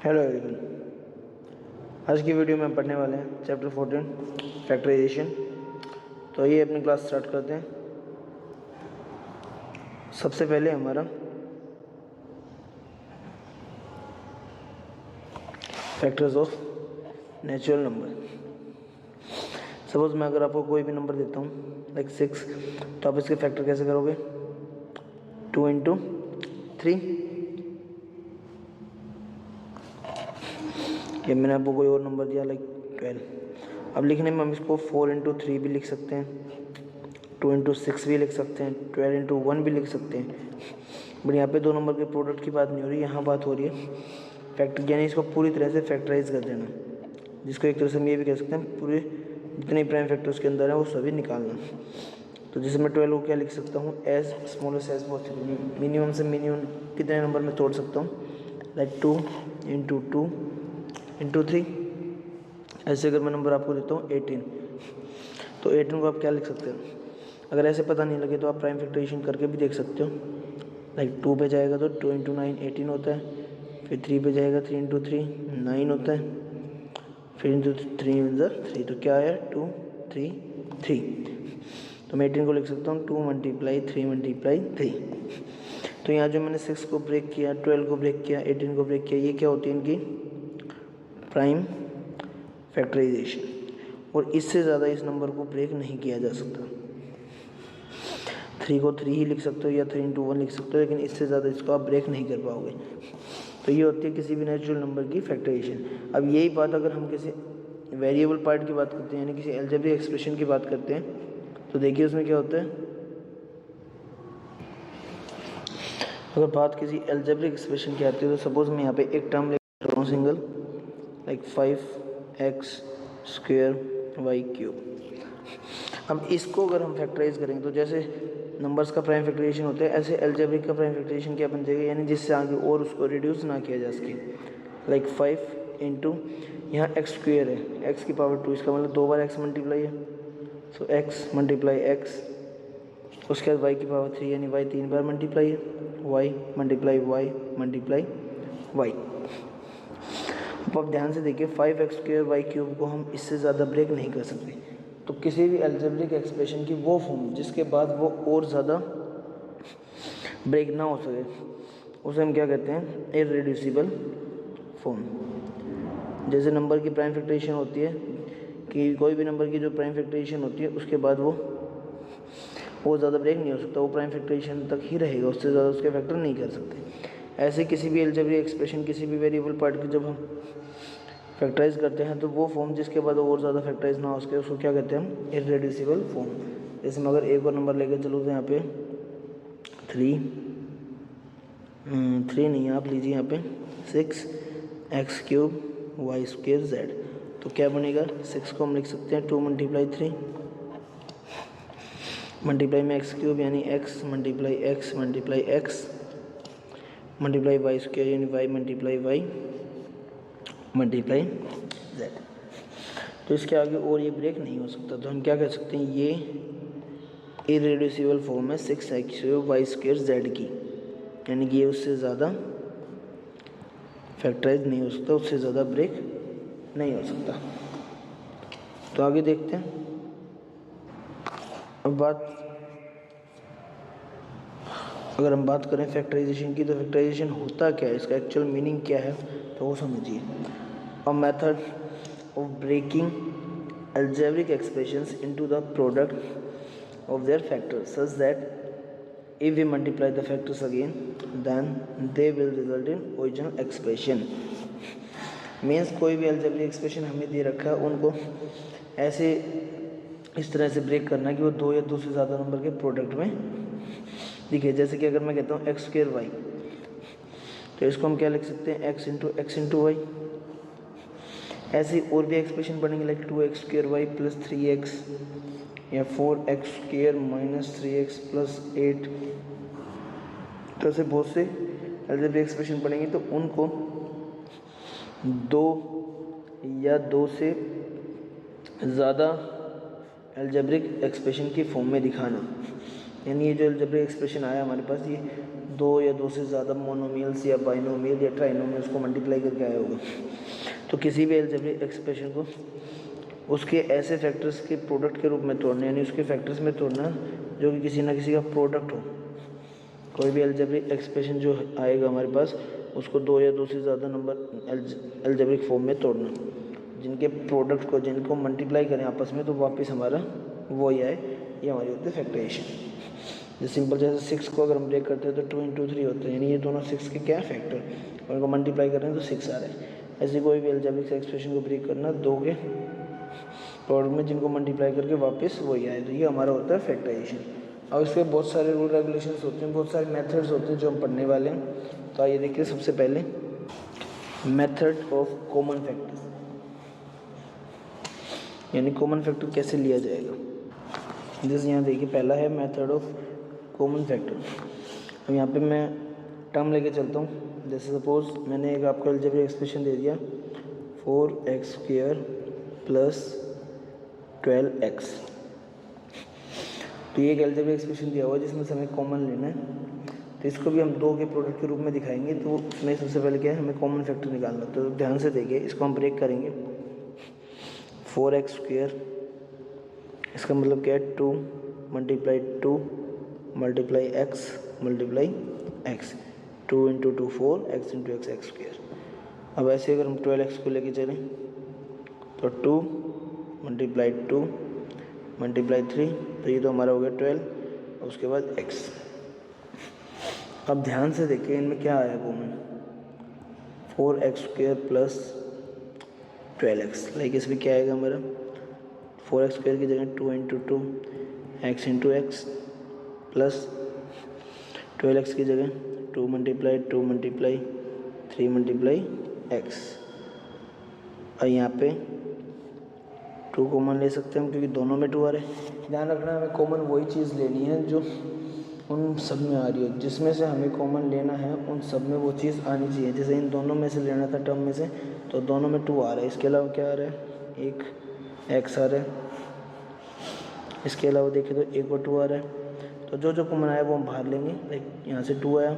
Hello everyone, आज की video में पढ़ने वाले हैं चैप्टर 14 फैक्टराइजेशन। तो ये अपनी क्लास स्टार्ट करते हैं। सबसे पहले हमारा factors of natural number. Suppose मैं अगर आपको कोई भी नंबर देता हूँ लाइक 6, तो आप इसके फैक्टर कैसे करोगे? 2 इंटू 3, या मैंने आपको कोई और नंबर दिया लाइक 12। अब लिखने में हम इसको 4 इंटू 3 भी लिख सकते हैं, 2 इंटू 6 भी लिख सकते हैं, 12 इंटू 1 भी लिख सकते हैं। बट यहाँ पे दो नंबर के प्रोडक्ट की बात नहीं हो रही, यहाँ बात हो रही है फैक्टर, यानी इसको पूरी तरह से फैक्टराइज कर देना, जिसको एक तरह से हम ये भी कह सकते हैं पूरे जितने प्राइम फैक्टर्स के अंदर है वो सभी निकालना। तो जैसे मैं 12 को क्या लिख सकता हूँ? As smallest as possible, minimum से मिनिमम कितने नंबर में तोड़ सकता हूँ? Like 2 into 2 into 3। ऐसे अगर मैं नंबर आपको देता हूँ 18, तो 18 को आप क्या लिख सकते हो? अगर ऐसे पता नहीं लगे तो आप प्राइम फैक्टराइजेशन करके भी देख सकते हो। लाइक 2 पे जाएगा तो 2 इंटू 9 18 होता है, फिर 3 पे जाएगा 3 इंटू 3 9 होता है, फिर इंटू 3 इन 3, तो क्या आया? 2 3 3। तो मैं 18 को लिख सकता हूँ 2 मल्टीप्लाई 3 मल्टीप्लाई 3। तो यहाँ जो मैंने 6 को ब्रेक किया, 12 को ब्रेक किया, 18 को ब्रेक किया, ये क्या होती है इनकी प्राइम फैक्टराइजेशन। और इससे ज़्यादा इस नंबर को ब्रेक नहीं किया जा सकता। 3 को 3 ही लिख सकते हो या 3 इंटू 1 लिख सकते हो, लेकिन इससे ज़्यादा इसको आप ब्रेक नहीं कर पाओगे। तो ये होती है किसी भी नेचुरल नंबर की फैक्टराइजेशन। अब यही बात अगर हम किसी वेरिएबल पार्ट की बात करते हैं, यानी किसी अलजेब्रिक एक्सप्रेशन की बात करते हैं, तो देखिए उसमें क्या होता है। अगर बात किसी अलजेब्रिक एक्सप्रेशन की आती है, तो सपोज मैं यहाँ पे एक टर्म लेकर रहा हूँ single, like 5x square y cube. अब इसको अगर हम फैक्टराइज करेंगे तो जैसे नंबर्स का प्राइम फैक्टराइजेशन होता है, ऐसे अलजेब्रिक का प्राइम फैक्टराइजेशन क्या बन जाएगा, यानी जिससे आगे और उसको रिड्यूस ना किया जा सके। लाइक 5 इंटू यहाँ एक्स स्क्वायर है, एक्स की पावर 2, इसका मतलब 2 बार एक्स मल्टीप्लाई है, सो एक्स मल्टीप्लाई एक्स। उसके बाद वाई की पावर 3, यानी वाई 3 बार मल्टीप्लाई है, y multiply y multiply y. अब आप ध्यान से देखिए 5x स्क्वायर वाई क्यूब को हम इससे ज़्यादा ब्रेक नहीं कर सकते। तो किसी भी अलजेब्रिक एक्सप्रेशन की वो फॉर्म जिसके बाद वो और ज़्यादा ब्रेक ना हो सके, उसे हम क्या कहते हैं? इररेड्यूसिबल फॉर्म। जैसे नंबर की प्राइम फैक्टराइजेशन होती है कि कोई भी नंबर की जो प्राइम फैक्टराइजेशन होती है उसके बाद वो ज़्यादा ब्रेक नहीं हो सकता, वो प्राइम फैक्टराइजेशन तक ही रहेगा, उससे ज़्यादा उसके फैक्टर नहीं कर सकते। ऐसे किसी भी अलजेब्रिक एक्सप्रेशन, किसी भी वेरिएबल पार्ट की जब हम फैक्टराइज करते हैं, तो वो फॉर्म जिसके बाद और ज़्यादा फैक्टराइज ना हो सके, उसको क्या कहते हैं? हम इररेड्यूसिबल फॉर्म। जैसे मैं अगर एक और नंबर लेकर चलूँ तो यहाँ पे 3 नहीं, आप लीजिए यहाँ पे 6x cube Y square Z. तो क्या बनेगा? 6 को हम लिख सकते हैं 2 मल्टीप्लाई 3 मल्टीप्लाई में एक्स क्यूब, यानी x multiply x multiply x multiply y square, यानी y multiply y multiply z. तो इसके आगे और ये ब्रेक नहीं हो सकता। तो हम क्या कह सकते हैं? ये इररेड्यूसिबल फॉर्म है 6x वाई स्क्वायर जेड की, यानी कि ये उससे ज़्यादा फैक्टराइज नहीं हो सकता, उससे ज़्यादा ब्रेक नहीं हो सकता। तो आगे देखते हैं। अब अगर हम बात करें फैक्टराइजेशन की, तो फैक्टराइजेशन होता क्या है, इसका एक्चुअल मीनिंग क्या है, तो वो समझिए। A method of breaking algebraic expressions into the product of their factors such that if we multiply the factors again then they will result in original expression। Means कोई भी algebraic expression हमें दे रखा है, उनको ऐसे इस तरह से ब्रेक करना कि वो दो या दो से ज़्यादा नंबर के प्रोडक्ट में दिखे। जैसे कि अगर मैं कहता हूँ एक्स स्क्वायर वाई, तो इसको हम क्या लिख सकते हैं? X into y. ऐसे और भी एक्सप्रेशन बनेंगे like 2x square Y plus 3x, या 4x square minus 3x plus 8। तो ऐसे बहुत से अलजेब्रिक एक्सप्रेशन बनेंगे, तो उनको दो या दो से ज़्यादा अलजेब्रिक एक्सप्रेशन की फॉर्म में दिखाना। यानी ये जो अलजेब्रिक एक्सप्रेशन आया हमारे पास, ये दो या दो से ज़्यादा मोनोमियल्स या बाइनोमियल या ट्राइनोमियल्स को मल्टीप्लाई करके आया होगा। तो किसी भी अलजेब्रिक एक्सप्रेशन को उसके ऐसे फैक्टर्स के प्रोडक्ट के रूप में तोड़ना, यानी उसके फैक्टर्स में तोड़ना जो कि किसी ना किसी का प्रोडक्ट हो। कोई भी अलजेब्रिक एक्सप्रेशन जो आएगा हमारे पास, उसको दो या दो से ज़्यादा नंबर अलजेब्रिक फॉर्म में तोड़ना, जिनके प्रोडक्ट को जिनको मल्टीप्लाई करें आपस में तो वापस हमारा वही आए, ये हमारी होती है फैक्टराइजेशन। जैसे सिंपल जैसे 6 को अगर हम ब्रेक करते हैं तो 2 × 3 होते हैं, यानी ये दोनों 6 के क्या फैक्टर, और इनको मल्टीप्लाई कर रहे हैं तो 6 आ रहा है। ऐसे कोई भी अलजेब्रिक एक्सप्रेशन को ब्रेक करना, दो के प्रोडक्ट में जिनको मल्टीप्लाई करके वापस वही आए, तो ये हमारा होता है फैक्टराइजेशन। और इसके बहुत सारे रूल रेगुलेशंस होते हैं, बहुत सारे मेथड्स होते हैं जो हम पढ़ने वाले हैं। तो आइए देखिए सबसे पहले मेथड ऑफ कॉमन फैक्टर्स, यानी कॉमन फैक्टर कैसे लिया जाएगा। जैसे यहाँ देखिए पहला है मेथड ऑफ कॉमन फैक्टर। अब यहाँ पे मैं टर्म लेके चलता हूँ। जैसे सपोज मैंने एक आपको अलजेब्रिक एक्सप्रेशन दे दिया 4x² + 12x, तो ये एक अलजेब्रिक एक्सप्रेशन दिया हुआ है जिसमें से हमें कॉमन लेना है। तो इसको भी हम दो के प्रोडक्ट के रूप में दिखाएंगे। तो उसमें सबसे पहले क्या है, हमें कॉमन फैक्टर निकालना। तो ध्यान से देखिए, इसको हम ब्रेक करेंगे। 4x², इसका मतलब क्या है 2 × 2 × x × x, 2 × 2 4, x × x x²। अब ऐसे अगर हम 12x को लेके चलें तो 2 × 2 × 3, तो ये तो हमारा हो गया 12, और उसके बाद x। अब ध्यान से देखिए इनमें क्या आया कॉमन, 4x² + 12x, लाइक इसमें क्या आएगा हमारा 4x² की जगह 2 × 2 x × x प्लस 12x की जगह 2 × 2 × 3 × x। और यहाँ पे 2 कॉमन ले सकते हैं हम क्योंकि दोनों में 2 आ रहे हैं। ध्यान रखना हमें कॉमन वही चीज़ लेनी है जो उन सब में आ रही है, जिसमें से हमें कॉमन लेना है उन सब में वो चीज़ आनी चाहिए। जैसे इन दोनों में से लेना था टर्म में से, तो दोनों में 2 आ रहा है। इसके अलावा क्या आ रहा है, एक x आ रहा है। इसके अलावा देखें तो एक और 2 आ रहा है। तो जो जो कॉमन आया वो हम बाहर लेंगे। लाइक यहाँ से 2 आया,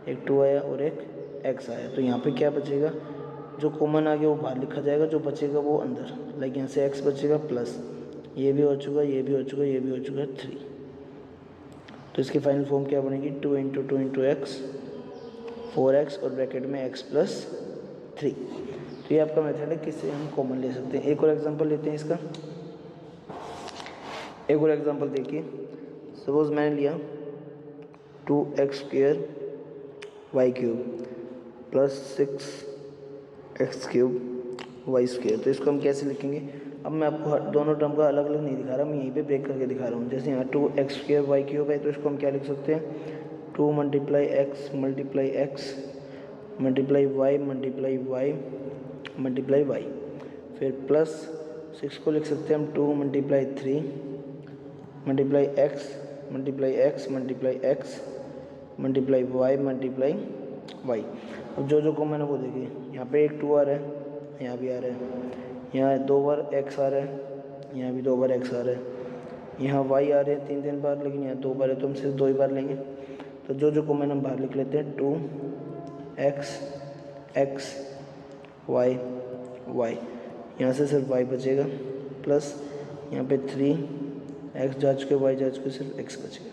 एक 2 आया और एक x आया। तो यहाँ पे क्या बचेगा, जो कॉमन आ गया वो बाहर लिखा जाएगा, जो बचेगा वो अंदर। लाइक यहाँ से x बचेगा प्लस ये भी हो चुका, ये भी हो चुका, ये भी हो चुका 3। तो इसकी फाइनल फॉर्म क्या बनेगी, 2 × 2 × x 4x और ब्रैकेट में x + 3। तो ये आपका मेथड है किससे हम कॉमन ले सकते हैं। एक और एग्जांपल लेते हैं इसका। एक और एग्जांपल देखिए, सपोज मैंने लिया 2x² y³ + 6x³ y²। तो इसको हम कैसे लिखेंगे। अब मैं आपको दोनों टर्म का अलग अलग नहीं दिखा रहा, मैं यहीं पे ब्रेक करके दिखा रहा हूँ। जैसे यहाँ 2x² y³ है, तो इसको हम क्या लिख सकते हैं, 2 × x × x × y फिर प्लस 6 को लिख सकते हैं हम 2 × 3 × x × y। अब जो जो कॉमन है वो देखिए, यहाँ पे एक 2 आ रहा है, यहाँ भी आ रहा है, यहाँ 2 बार x आ रहा है, यहाँ भी 2 बार x आ रहा है, यहाँ y आ रहे हैं 3 बार, लेकिन यहाँ 2 बार है तो हम सिर्फ 2 ही बार लेंगे। तो जो जो कॉमन हम बाहर लिख लेते हैं, 2x x y y, यहाँ से सिर्फ y बचेगा, प्लस यहाँ पे 3x जा चुके, y जा चुके, सिर्फ x बचेगा।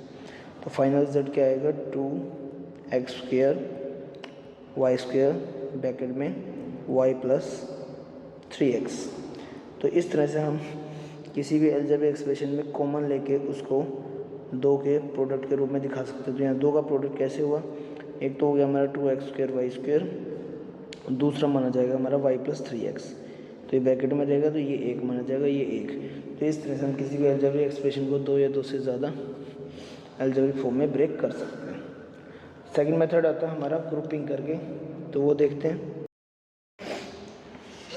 तो फाइनल रिजल्ट क्या आएगा, 2x² y² ब्रैकेट में y + 3x। तो इस तरह से हम किसी भी अलजेब्रिक एक्सप्रेशन में कॉमन लेके उसको दो के प्रोडक्ट के रूप में दिखा सकते हैं। तो यहाँ दो का प्रोडक्ट कैसे हुआ, एक तो हो गया हमारा 2x² y², दूसरा माना जाएगा हमारा y + 3x। तो ये ब्रैकेट में रहेगा तो ये 1 माना जाएगा, ये 1। तो इस तरह से हम किसी भी अलजेब्रिक एक्सप्रेशन को दो या दो से ज़्यादा अलजेब्रिक फॉर्म में ब्रेक कर सकते हैं। सेकंड मेथड आता है हमारा ग्रुपिंग करके, तो वो देखते हैं।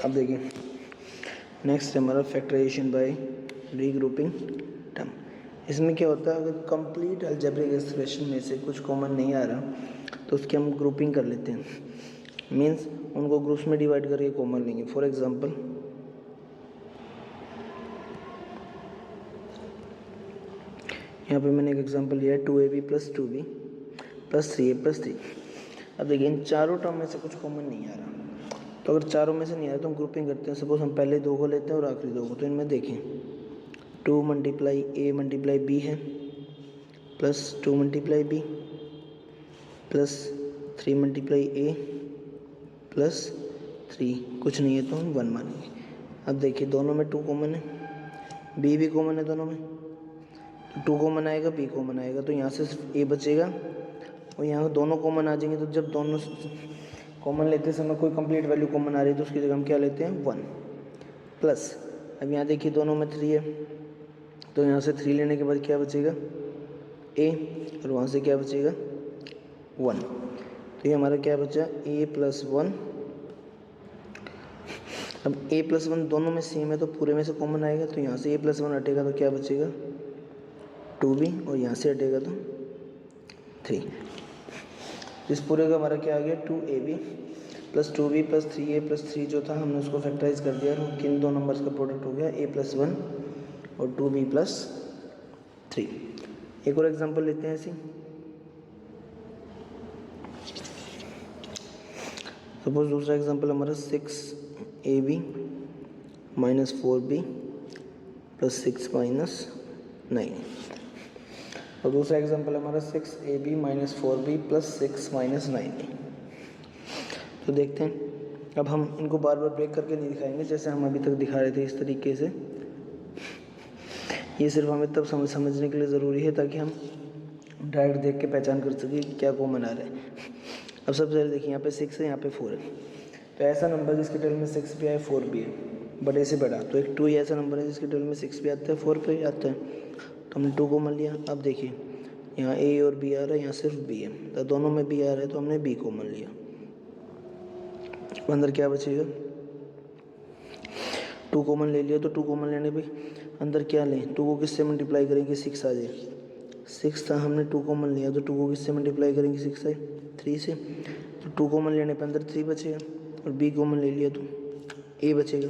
अब देखिए नेक्स्ट है हमारा फैक्टराइजेशन बाय रीग्रुपिंग टर्म। इसमें क्या होता है, अगर कंप्लीट अलजेब्रिक एक्सप्रेशन में से कुछ कॉमन नहीं आ रहा तो उसकी हम ग्रुपिंग कर लेते हैं। मीन्स उनको ग्रुप्स में डिवाइड करके कॉमन लेंगे। फॉर एग्जांपल यहाँ पे मैंने एक एग्जांपल लिया है 2ab + 2b plus 3a plus 3। अब देखिए इन चारों टर्म में से कुछ कॉमन नहीं आ रहा, तो अगर चारों में से नहीं आ रहा तो हम ग्रुपिंग करते हैं। सपोज हम पहले दो को लेते हैं और आखिरी दो को, तो इनमें देखें 2 मल्टीप्लाई a मल्टीप्लाई b है, plus 2 multiply b plus 3 multiply a plus 3, कुछ नहीं है तो हम 1 मानेंगे। अब देखिए दोनों में 2 कॉमन है, b भी कॉमन है दोनों में, तो 2 कॉमन आएगा, b कॉमन आएगा, तो यहाँ से सिर्फ a बचेगा और यहाँ दोनों कॉमन आ जाएंगे। तो जब दोनों कॉमन लेते समय कोई कंप्लीट वैल्यू कॉमन आ रही है तो उसकी जगह हम क्या लेते हैं 1 प्लस। अब यहाँ देखिए दोनों में 3 है, तो यहाँ से 3 लेने के बाद क्या बचेगा a और वहाँ से क्या बचेगा 1, तो ये हमारा क्या बचा a प्लस 1। अब a प्लस 1 दोनों में सेम है तो पूरे में से कॉमन आएगा, तो यहाँ से a प्लस 1 हटेगा तो क्या बचेगा 2b और यहाँ से हटेगा तो 3। इस पूरे का हमारा क्या आ गया 2ab plus 2b plus 3a plus 3 जो था हमने उसको फैक्टराइज कर दिया और किन दो नंबर्स का प्रोडक्ट हो गया a प्लस 1 और 2b प्लस 3। एक और एग्जांपल लेते हैं ऐसी। सपोज दूसरा एग्जांपल हमारा 6ab minus 4b plus 6 minus 9, और दूसरा एग्जांपल हमारा 6ab minus 4b plus 6 minus 9। तो देखते हैं, अब हम इनको बार बार ब्रेक करके नहीं दिखाएंगे जैसे हम अभी तक दिखा रहे थे इस तरीके से। ये सिर्फ हमें तब समझने के लिए ज़रूरी है ताकि हम डायरेक्ट देख के पहचान कर सकें क्या कॉमन आ रहा है। अब सबसे पहले देखिए यहाँ पे 6 है, यहाँ पे 4 है, तो ऐसा नंबर जिसके टेबल में 6 भी आए 4 भी है, बड़े से बड़ा। तो एक 2 ही ऐसा नंबर है जिसके टेबल में 6 भी आता है 4 भी आता है, तो हमने 2 कॉमन लिया। अब देखिए यहाँ a और b आ रहा है, यहाँ सिर्फ b है, तो दोनों में b आ रहा है तो हमने b कॉमन लिया। अंदर क्या बचेगा 2 कॉमन ले लिया, तो 2 कॉमन लेने पे अंदर क्या लें, 2 को किससे मल्टीप्लाई करेंगे 6 आ जाए, 6 था हमने 2 कॉमन लिया, तो 2 को किससे मल्टीप्लाई करेंगे 6 आए 3 से, तो 2 कॉमन लेने पे अंदर 3 बचेगा और b कॉमन ले लिया तो a बचेगा।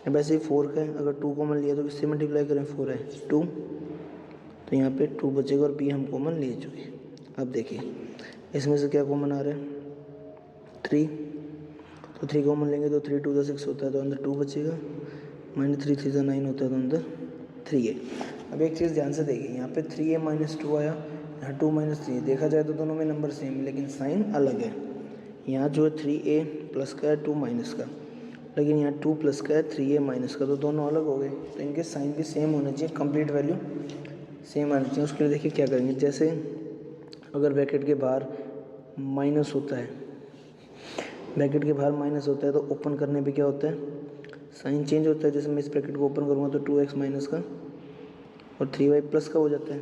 अब ऐसे ही 4 का है, अगर 2 कॉमन लिया तो किससे मल्टीप्लाई करें 4 है 2, तो यहाँ पे 2 बचेगा और b हम कॉमन ले चुके। अब देखिए इसमें से क्या कॉमन आ रहा है 3, तो 3 कॉमन लेंगे तो 3 2 6 होता है, तो अंदर 2 बचेगा, माइनस 3 3 9 होता है तो अंदर 3 है। अब एक चीज़ ध्यान से देखिए, यहाँ पे 3a माइनस 2 आया, यहाँ 2 माइनस 3, देखा जाए तो दोनों में नंबर सेम है लेकिन साइन अलग है। यहाँ जो है 3a प्लस का है 2 माइनस का, लेकिन यहाँ 2 प्लस का है 3a माइनस का, तो दोनों अलग हो गए, तो इनके साइन भी सेम होने चाहिए, कंप्लीट वैल्यू सेम आनी चाहिए। उसके लिए देखिए क्या करेंगे, जैसे अगर ब्रैकेट के बाहर माइनस होता है, ब्रैकेट के बाहर माइनस होता है तो ओपन करने पे क्या होता है साइन चेंज होता है। जैसे मैं इस ब्रैकेट को ओपन करूँगा तो 2x माइनस का और 3y प्लस का हो जाता है।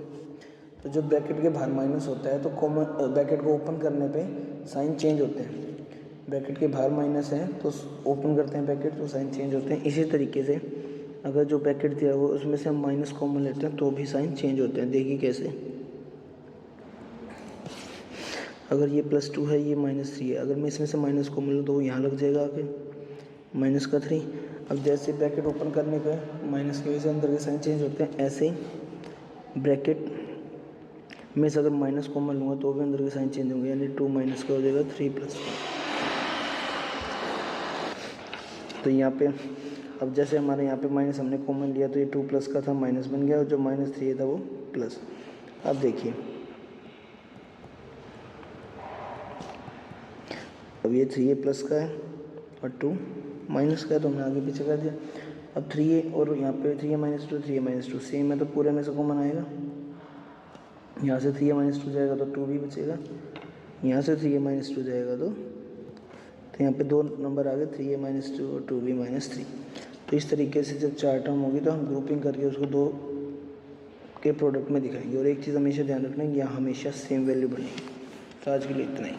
तो जब ब्रैकेट के बाहर माइनस होता है तो कॉमन ब्रैकेट को ओपन करने पे साइन चेंज होते हैं। ब्रैकेट के बाहर माइनस है तो ओपन करते हैं ब्रैकेट तो साइन चेंज होते हैं। इसी तरीके से अगर जो ब्रैकेट दिया हो उसमें से हम माइनस कॉमन लेते हैं तो भी साइन चेंज होते हैं। देखिए कैसे, अगर ये +2 है ये -3 है, अगर मैं इसमें से माइनस कॉमन लूँ तो वो यहाँ लग जाएगा आके माइनस का 3। अब जैसे ब्रैकेट ओपन करने पे माइनस की वजह से अंदर के साइन चेंज होते हैं, ऐसे ही ब्रैकेट में से अगर माइनस कॉमन लूँगा तो भी अंदर के साइन चेंज होंगे, यानी 2 माइनस का हो जाएगा 3 प्लस। तो यहाँ पे अब जैसे हमारे यहाँ पे माइनस हमने कॉमन लिया तो ये 2 प्लस का था माइनस बन गया और जो -3 था वो प्लस। अब देखिए अब ये 3a प्लस का है और 2 माइनस का है तो हमने आगे पीछे कर दिया। अब 3a और यहाँ पे 3a -2 सेम है तो पूरे में से कॉमन आएगा। यहाँ से 3a -2 जाएगा तो 2 भी बचेगा, यहाँ से 3a -2 जाएगा तो यहाँ पे 2 नंबर आ गए 3a -2 और 2b -3। तो इस तरीके से जब 4 टर्म होगी तो हम ग्रुपिंग करके उसको 2 के प्रोडक्ट में दिखाएंगे। और एक चीज़ हमेशा ध्यान रखना है, यहाँ हमेशा सेम वैल्यू बनेगी। तो आज के लिए इतना ही।